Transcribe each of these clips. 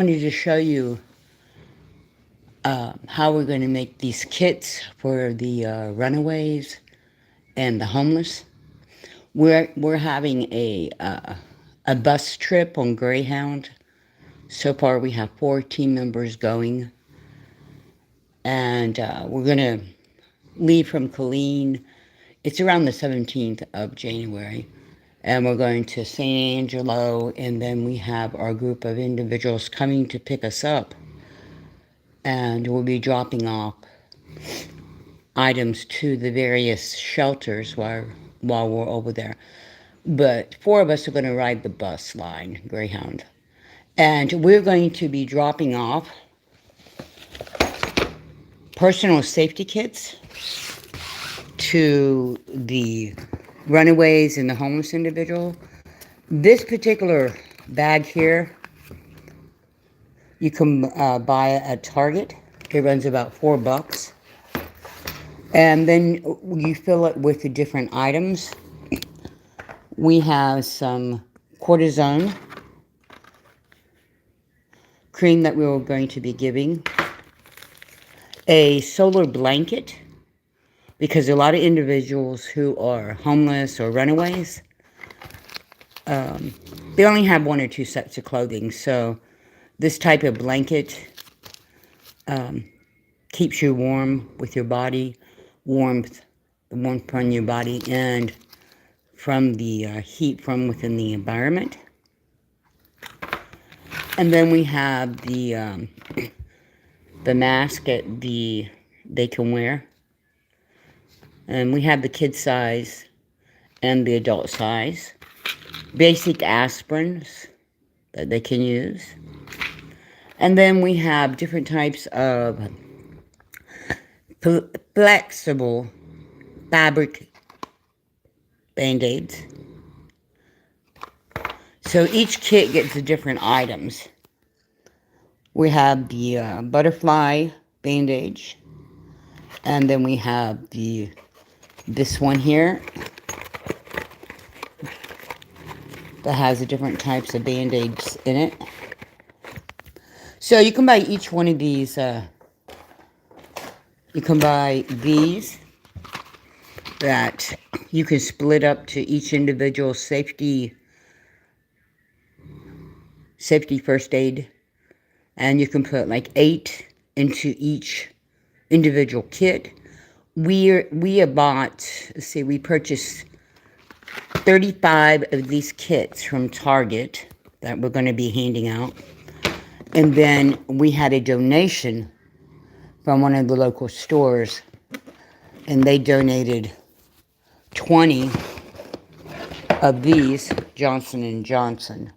wanted to show you how we're going to make these kits for the runaways and the homeless. We're having a bus trip on Greyhound. So far, we have 4 team members going, and we're going to leave from Colleen. It's around the 17th of January, and we're going to San Angelo, and then we have our group of individuals coming to pick us up, and we'll be dropping off items to the various shelters while we're over there. But 4 of us are going to ride the bus line, Greyhound. And we're going to be dropping off personal safety kits to the runaways and the homeless individual. This particular bag here, you can buy it at Target. It runs about $4. And then you fill it with the different items. We have some cortisone cream that we were going to be giving, a solar blanket, because a lot of individuals who are homeless or runaways, they only have 1 or 2 sets of clothing. So this type of blanket keeps you warm with your body, warmth from your body, and from the heat from within the environment. And then we have the mask they can wear. And we have the kid size and the adult size. Basic aspirins that they can use. And then we have different types of flexible fabric Band-Aids. So each kit gets the different items. We have the butterfly Band-Aid, and then we have this one here that has the different types of Band-Aids in it. So you can buy each one of these. You can buy these that you can split up to each individual safety first aid, and you can put like 8 into each individual kit. We have bought, we purchased 35 of these kits from Target that we're going to be handing out. And then we had a donation from one of the local stores, and they donated 20 of these Johnson & Johnson.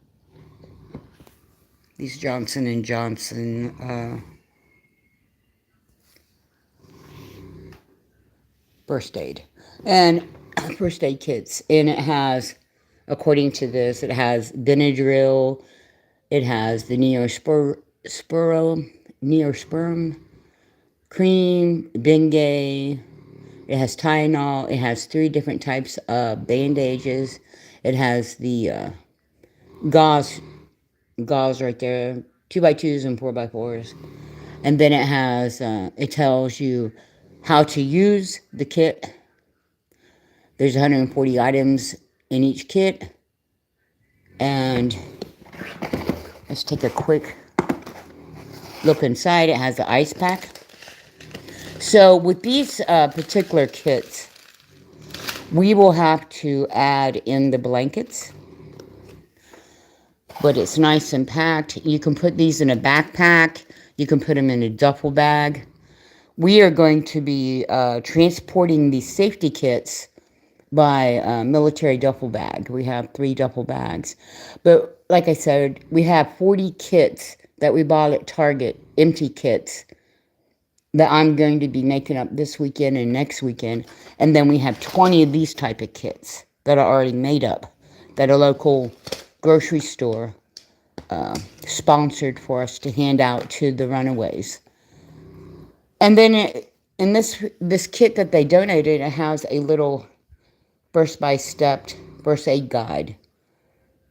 These Johnson & Johnson first aid kits. And it has, according to this, it has Benadryl, it has the Neosporin cream, Bengay, it has Tylenol, it has 3 different types of bandages, it has the gauze right there, 2x2s and 4x4s, and then it has, it tells you how to use the kit. There's 140 items in each kit, and let's take a quick look inside. It has the ice pack. So with these particular kits, we will have to add in the blankets, but it's nice and packed. You can put these in a backpack. You can put them in a duffel bag. We are going to be transporting these safety kits by military duffel bag. We have 3 duffel bags. But like I said, we have 40 kits that we bought at Target, empty kits, that I'm going to be making up this weekend and next weekend. And then we have 20 of these type of kits that are already made up, that a local grocery store sponsored for us to hand out to the runaways. And then in this kit that they donated, it has a little step-by-step first aid guide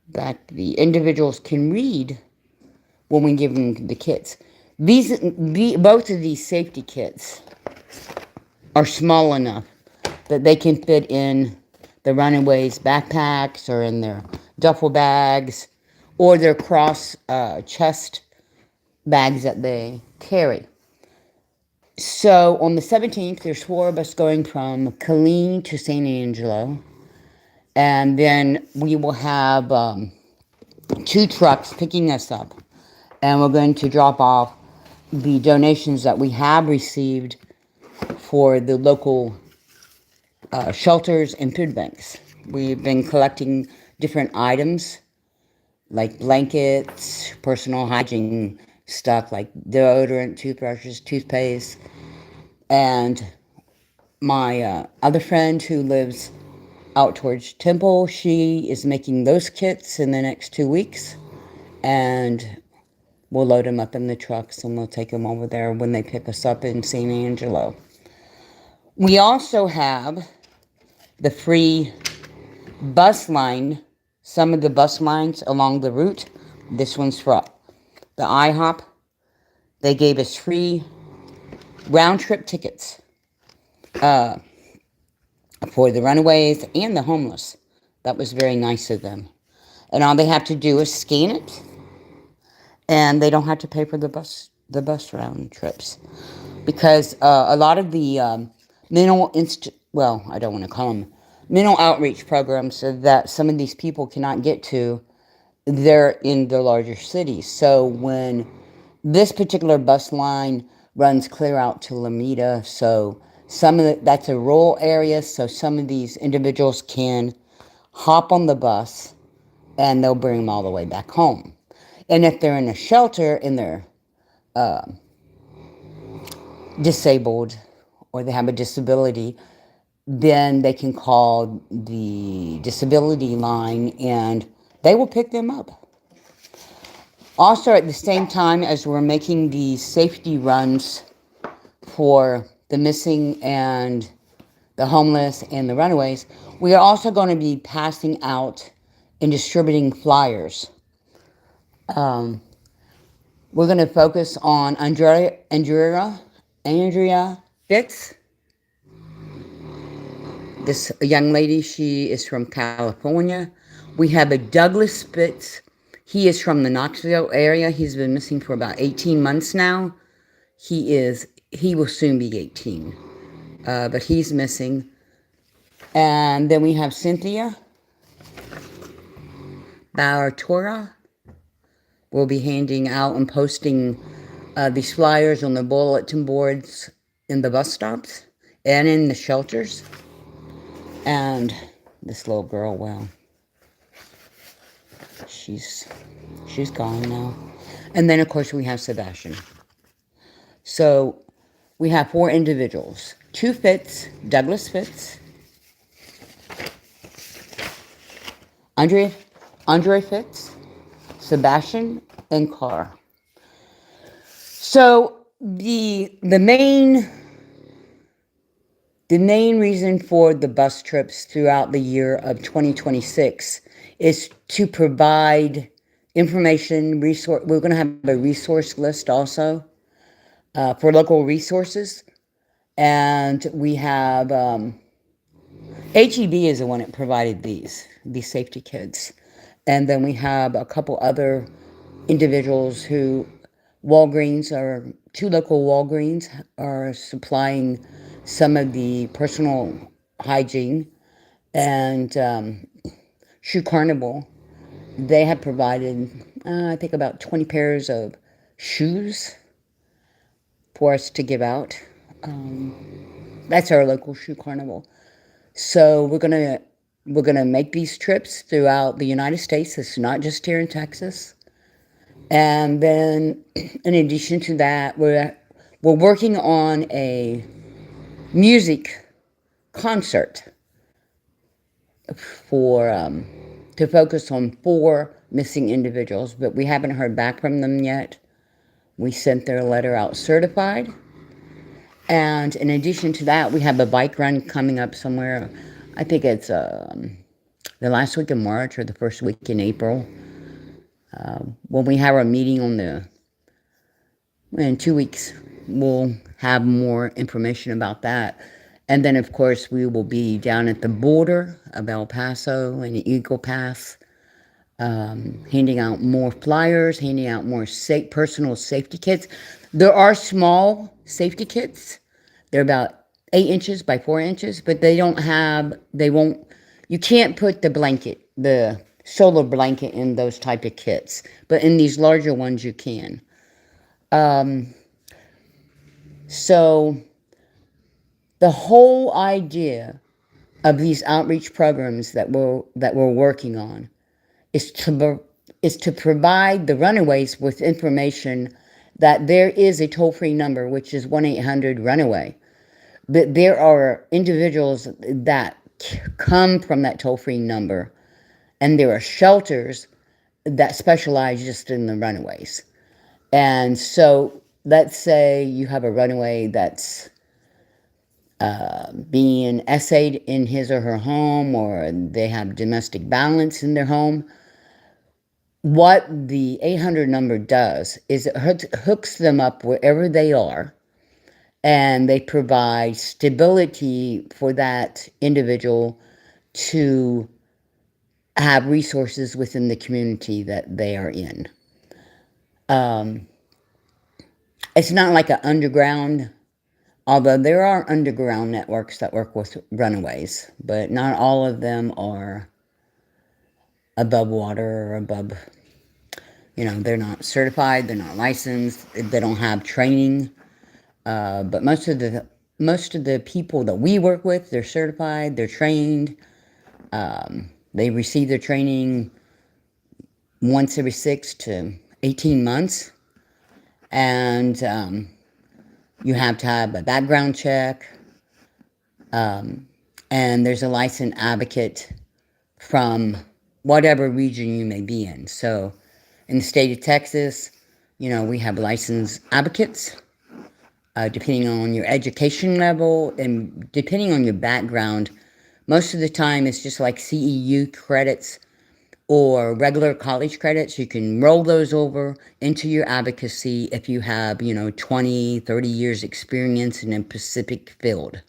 that the individuals can read when we give them the kits. Both of these safety kits are small enough that they can fit in the Runaways backpacks or in their duffel bags or their cross chest bags that they carry. So on the 17th, there's 4 of us going from Killeen to San Angelo. And then we will have 2 trucks picking us up. And we're going to drop off the donations that we have received for the local shelters and food banks. We've been collecting different items like blankets, personal hygiene stuff like deodorant, toothbrushes, toothpaste. And my other friend who lives out towards Temple, she is making those kits in the next 2 weeks. And we'll load them up in the trucks and we'll take them over there when they pick us up in San Angelo. We also have the free bus line, some of the bus lines along the route. This one's for the IHOP. They gave us free round-trip tickets for the Runaways and the homeless. That was very nice of them. And all they have to do is scan it, and they don't have to pay for the bus round trips. Because a lot of the I don't want to call them mental outreach programs that some of these people cannot get to, they're in the larger cities. So when this particular bus line runs clear out to Lomita, so that's a rural area, so some of these individuals can hop on the bus and they'll bring them all the way back home. And if they're in a shelter and they're disabled or they have a disability, then they can call the disability line and they will pick them up. Also, at the same time as we're making these safety runs for the missing and the homeless and the Runaways, we are also going to be passing out and distributing flyers. We're going to focus on Andrea Fitz. This young lady, she is from California. We have a Douglas Fitz. He is from the Knoxville area. He's been missing for about 18 months now. He will soon be 18. But he's missing. And then we have Cynthia Bauer-Tora. We'll be handing out and posting these flyers on the bulletin boards in the bus stops and in the shelters. And this little girl, well, she's gone now. And then, of course, we have Sebastian. So we have 4 individuals. 2 Fitz, Douglas Fitz, Andre Fitz, Sebastian, and Carr. So the main reason for the bus trips throughout the year of 2026 is to provide information, resource. We're going to have a resource list also for local resources. And we have HEB is the one that provided these safety kits. And then we have a couple other individuals who 2 local Walgreens are supplying some of the personal hygiene. And Shoe Carnival, they have provided, I think, about 20 pairs of shoes for us to give out. That's our local Shoe Carnival. So we're gonna make these trips throughout the United States. It's not just here in Texas. And then, in addition to that, we're working on a music concert to focus on 4 missing individuals, but we haven't heard back from them yet. We sent their letter out certified. And in addition to that, we have a bike run coming up somewhere. I think it's the last week of March or the first week in April. When we have our meeting in 2 weeks, we'll have more information about that. And then, of course, we will be down at the border of El Paso and Eagle Pass, handing out more flyers, handing out more personal safety kits. There are small safety kits. They're about 8 inches by 4 inches, but you can't put the solar blanket in those type of kits. But in these larger ones, you can. So the whole idea of these outreach programs that we're working on is to provide the runaways with information that there is a toll-free number, which is 1-800-RUNAWAY. But there are individuals that come from that toll-free number, and there are shelters that specialize just in the runaways. And so let's say you have a runaway that's being essayed in his or her home, or they have domestic violence in their home. What the 800 number does is it hooks them up wherever they are, and they provide stability for that individual to have resources within the community that they are in. It's not like an underground, although there are underground networks that work with runaways, but not all of them are above water or above, they're not certified, they're not licensed, they don't have training. But most of the people that we work with, they're certified, they're trained. They receive their training once every 6 to 18 months. And you have to have a background check. And there's a licensed advocate from whatever region you may be in. So in the state of Texas, we have licensed advocates. Depending on your education level and depending on your background, most of the time it's just like CEU credits or regular college credits. You can roll those over into your advocacy if you have, 20, 30 years experience in a specific field.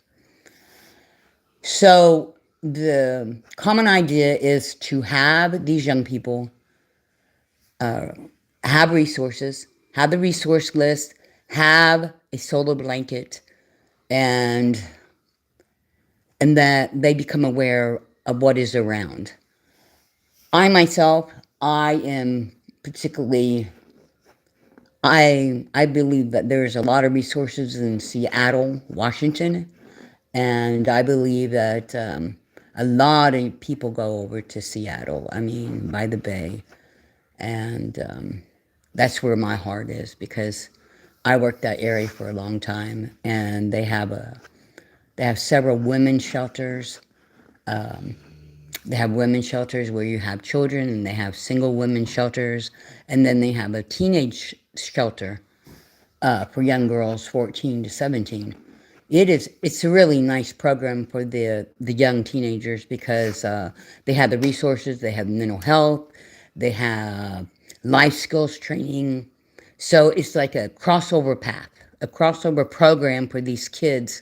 So the common idea is to have these young people have resources, have the resource list, have a solar blanket, and that they become aware of what is around. I myself, I am particularly, I believe that there's a lot of resources in Seattle, Washington, and I believe that a lot of people go over to Seattle, by the bay, and that's where my heart is, because I worked that area for a long time, and they have several women's shelters. They have women's shelters where you have children, and they have single women's shelters, and then they have a teenage shelter for young girls 14 to 17. It's a really nice program for the young teenagers, because they have the resources, they have mental health, they have life skills training. So it's like a crossover path, a crossover program for these kids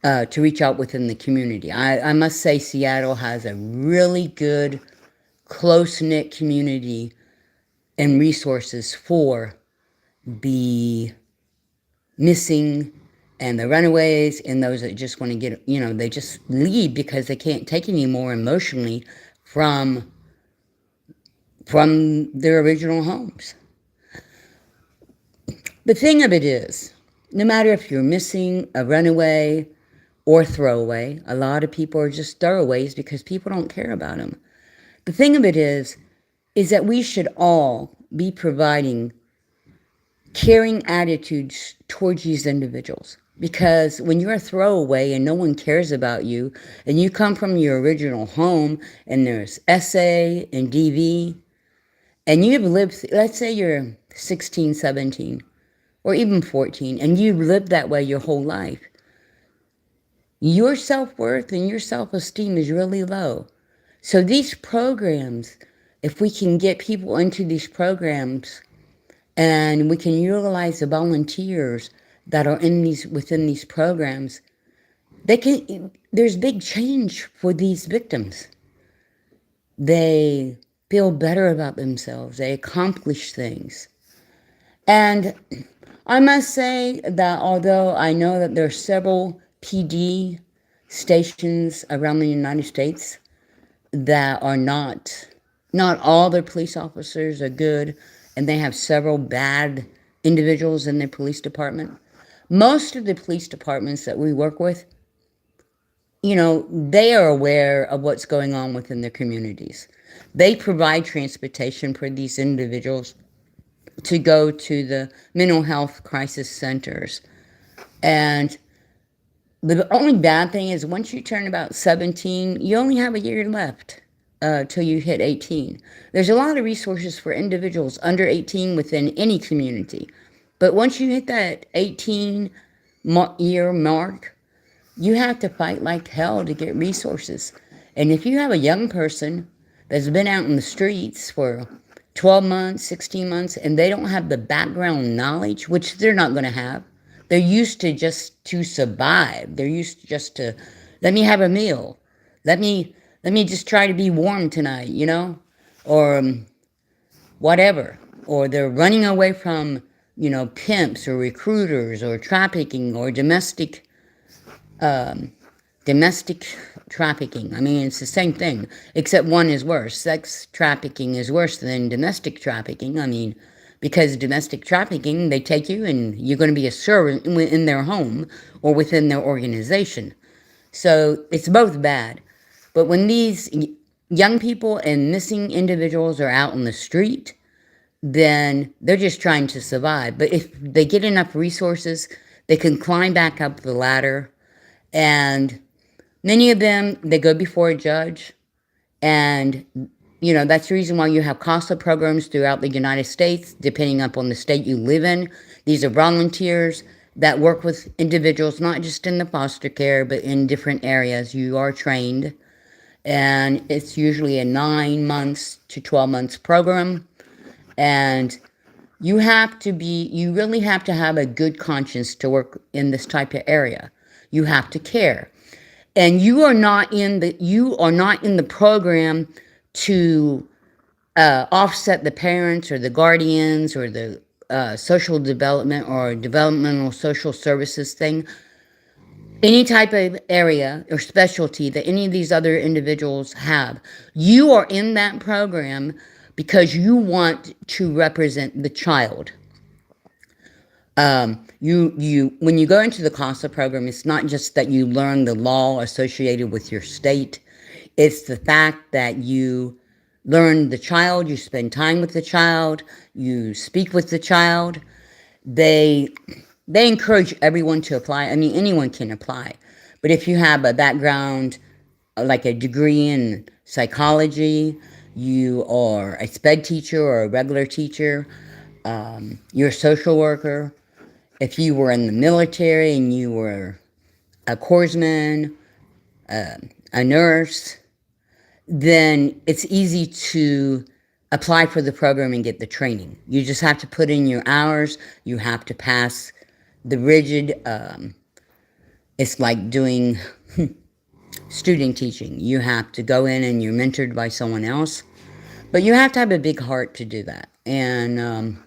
to reach out within the community. I must say Seattle has a really good, close-knit community and resources for the missing and the runaways and those that just want to get, they just leave because they can't take any more emotionally from their original homes. The thing of it is, no matter if you're missing, a runaway, or throwaway, a lot of people are just throwaways because people don't care about them. The thing of it is that we should all be providing caring attitudes towards these individuals. Because when you're a throwaway and no one cares about you, and you come from your original home, and there's SA and DV, and you've lived, let's say you're 16, 17, or even 14, and you've lived that way your whole life, your self-worth and your self-esteem is really low. So these programs If we can get people into these programs and we can utilize the volunteers that are within these programs, there's big change for these victims. They feel better about themselves. They accomplish things. And I must say that although I know that there are several PD stations around the United States that are not all their police officers are good, and they have several bad individuals in their police department. Most of the police departments that we work with, they are aware of what's going on within their communities. They provide transportation for these individuals to go to the mental health crisis centers. And the only bad thing is once you turn about 17, you only have a year left till you hit 18. There's a lot of resources for individuals under 18 within any community. But once you hit that 18-year mark, you have to fight like hell to get resources. And if you have a young person that's been out in the streets for 12 months, 16 months, and they don't have the background knowledge, which they're not going to have, they're used to just to survive. They're used to just to, let me have a meal. Let me just try to be warm tonight, or whatever. Or they're running away from, pimps or recruiters or trafficking or domestic trafficking. I mean, it's the same thing, except one is worse. Sex trafficking is worse than domestic trafficking. I mean, because domestic trafficking, they take you and you're going to be a servant in their home or within their organization. So it's both bad. But when these young people and missing individuals are out on the street, then they're just trying to survive. But if they get enough resources, they can climb back up the ladder. And many of them, they go before a judge. And, that's the reason why you have CASA programs throughout the United States, depending upon the state you live in. These are volunteers that work with individuals, not just in the foster care, but in different areas. You are trained. And it's usually a 9 months to 12 months program. And you really have to have a good conscience to work in this type of area. You have to care. And you are not in the program to offset the parents or the guardians or the social development or developmental social services thing. Any type of area or specialty that any of these other individuals have, you are in that program because you want to represent the child. When you go into the CASA program, it's not just that you learn the law associated with your state. It's the fact that you learn the child, you spend time with the child, you speak with the child. They encourage everyone to apply. I mean, anyone can apply. But if you have a background, like a degree in psychology, you are a sped teacher or a regular teacher, you're a social worker. If you were in the military and you were a corpsman, a nurse, then it's easy to apply for the program and get the training. You just have to put in your hours. You have to pass the rigid, it's like doing student teaching. You have to go in and you're mentored by someone else. But you have to have a big heart to do that. And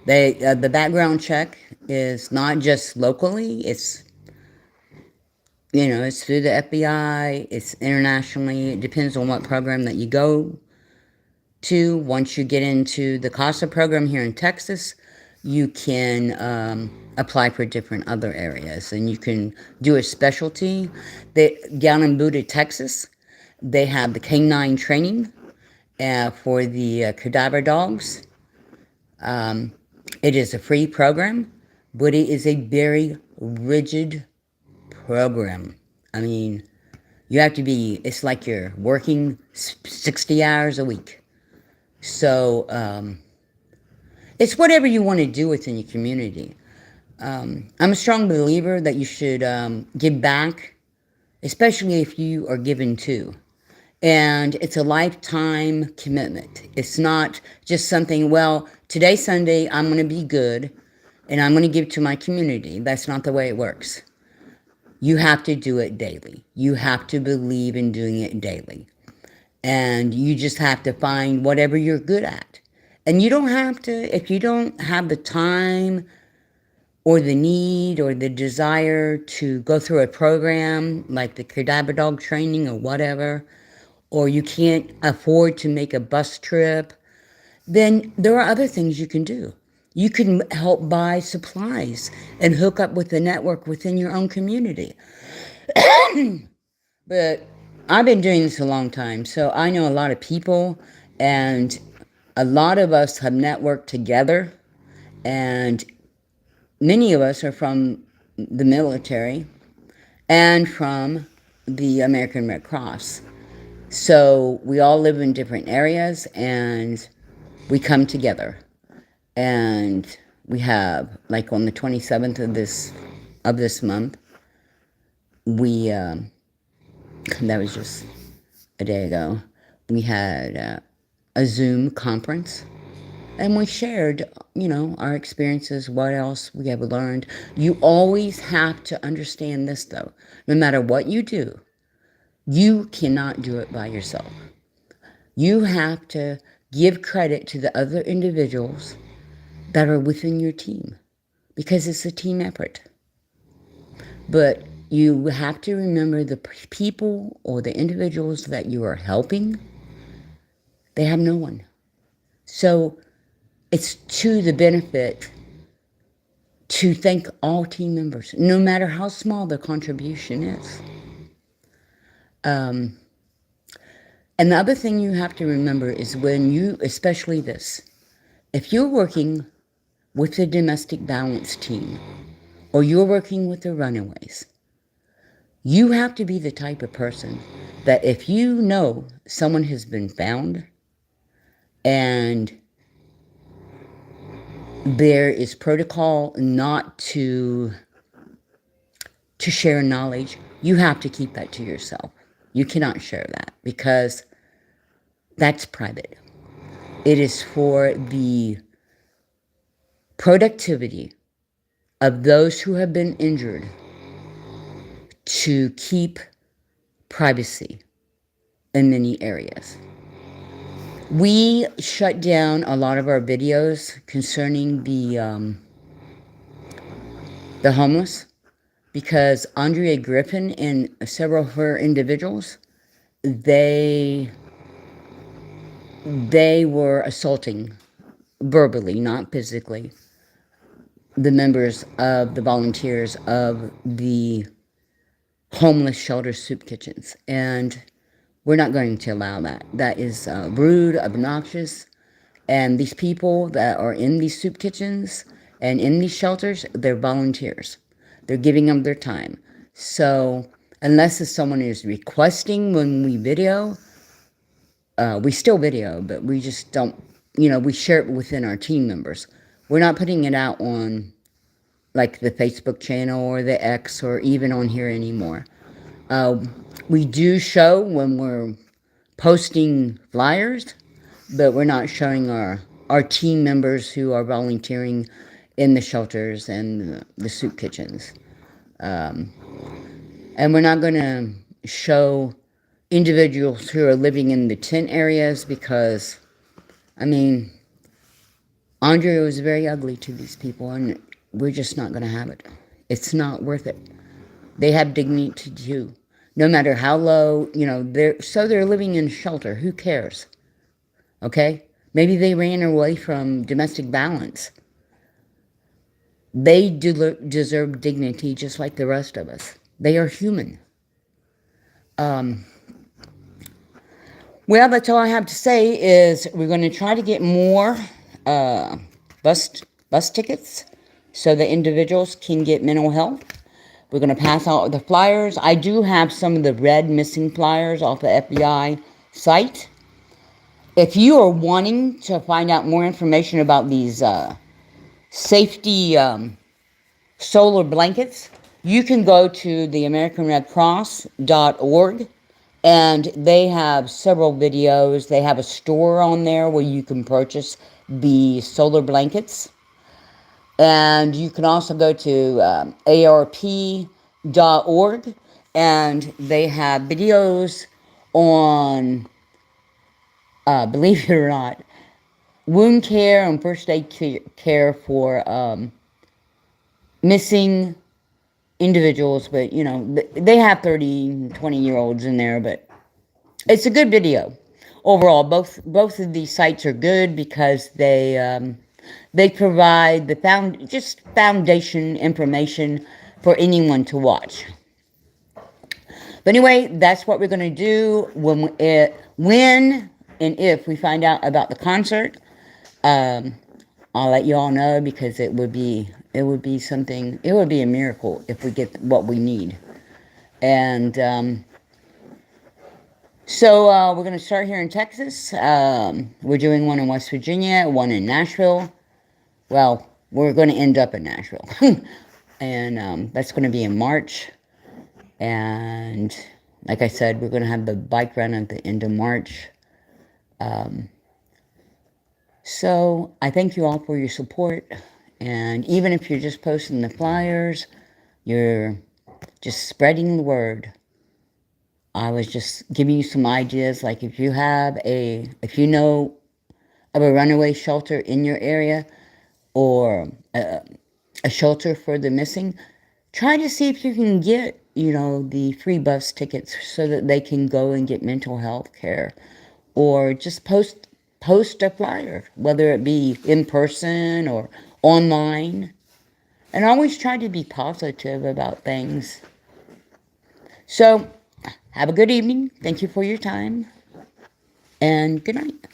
the background check is not just locally. It's through the FBI. It's internationally. It depends on what program that you go to. Once you get into the CASA program here in Texas, you can apply for different other areas, and you can do a specialty. Down in Buda, Texas, they have the canine training for the cadaver dogs. It is a free program, but it is a very rigid program. I mean, you have to it's like you're working 60 hours a week. So, it's whatever you want to do within your community. I'm a strong believer that you should give back, especially if you are given to. And it's a lifetime commitment. It's not just something, well, today, Sunday, I'm going to be good and I'm going to give to my community. That's not the way it works. You have to do it daily. You have to believe in doing it daily. And you just have to find whatever you're good at. And you don't have to, if you don't have the time or the need or the desire to go through a program like the cadaver dog training or whatever, or you can't afford to make a bus trip, then there are other things you can do. You can help buy supplies and hook up with the network within your own community. But I've been doing this a long time, so I know a lot of people, and a lot of us have networked together, and many of us are from the military and from the American Red Cross. So we all live in different areas, and we come together. And we have, like on the 27th of this month, we that was just a day ago, we had a Zoom conference, and we shared, our experiences, what else we have learned. You always have to understand this, though. No matter what you do, you cannot do it by yourself. You have to give credit to the other individuals that are within your team, because it's a team effort. But you have to remember the people or the individuals that you are helping, they have no one. So it's to the benefit to thank all team members, no matter how small the contribution is. And the other thing you have to remember is when you, especially this, if you're working with the domestic balance team or you're working with the Runaways, you have to be the type of person that if you know someone has been found and there is protocol not to share knowledge, you have to keep that to yourself. You cannot share that because that's private. It is for the productivity of those who have been injured to keep privacy in many areas. We shut down a lot of our videos concerning the homeless because Andrea Griffin and several of her individuals, they were assaulting verbally, not physically, the members of the volunteers of the homeless shelter soup kitchens. And we're not going to allow that. That is rude, obnoxious. And these people that are in these soup kitchens and in these shelters, they're volunteers. They're giving them their time. So unless if someone is requesting when we video, we still video, but we just don't, we share it within our team members. We're not putting it out on like the Facebook channel or the X or even on here anymore. We do show when we're posting flyers, but we're not showing our team members who are volunteering in the shelters and the soup kitchens. And we're not going to show individuals who are living in the tent areas because, Andrea was very ugly to these people, and we're just not going to have it. It's not worth it. They have dignity too. No matter how low, they're living in shelter. Who cares? Okay? Maybe they ran away from domestic violence. They deserve dignity just like the rest of us. They are human. Well, that's all I have to say is we're going to try to get more bus tickets so the individuals can get mental health. We're going to pass out the flyers. I do have some of the red missing flyers off the FBI site. If you are wanting to find out more information about these safety solar blankets, you can go to the AmericanRedCross.org And they have several videos. They have a store on there where you can purchase the solar blankets. And you can also go to arp.org, and they have videos on, believe it or not, wound care and first aid care for missing individuals. But, you know, they have 30, 20-year-olds in there, but it's a good video. Overall, both of these sites are good because they provide the just foundation information for anyone to watch. But anyway, that's what we're going to do when and if we find out about the concert. I'll let you all know, because it would be something. It would be a miracle if we get what we need. And so we're going to start here in Texas. We're doing one in West Virginia, one in Nashville. Well, we're going to end up in Nashville. And that's going to be in March. And like I said, we're going to have the bike run at the end of March. So I thank you all for your support. And even if you're just posting the flyers, you're just spreading the word. I was just giving you some ideas, like if you know of a runaway shelter in your area, or a shelter for the missing, try to see if you can get, the free bus tickets so that they can go and get mental health care, or just post a flyer, whether it be in person or online. And always try to be positive about things. So, have a good evening. Thank you for your time. And good night.